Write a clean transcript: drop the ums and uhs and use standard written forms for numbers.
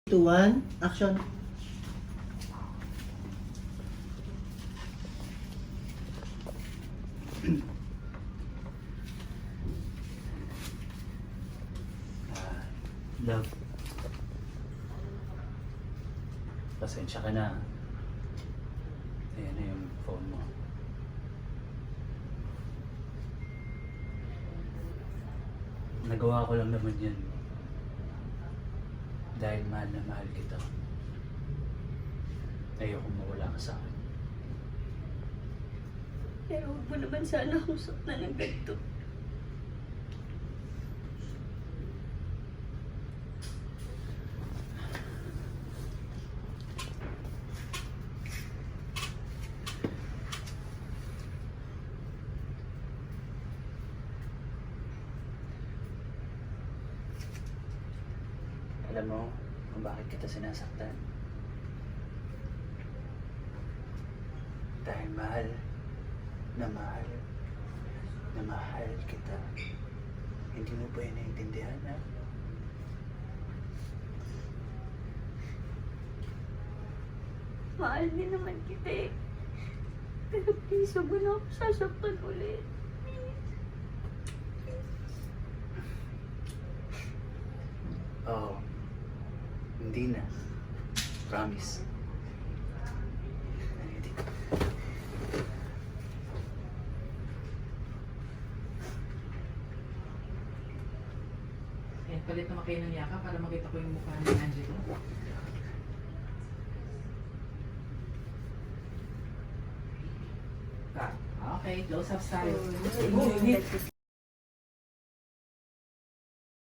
2, 1, action. Love. Pasensya ka na. Ayan na yung phone mo. Nagawa ko lang naman yan. Dahil mahal na mahal kita. Ayokong mawala ka sa akin. Pero huwag mo naman sana akong saktan ng ganito. Alam mo kung bakit kita sinasaktan? Dahil mahal na mahal na mahal kita. Hindi mo ba yun naiintindihan, ha? Mahal din naman kita eh. Pero please, huwag mo na ako sasaktan ulit. Oo. Hindi na. Promise. Hindi ko. Eh, palit naman kayo ng yaka para makita ko yung mukha ni Angelo. Okay, close up tayo.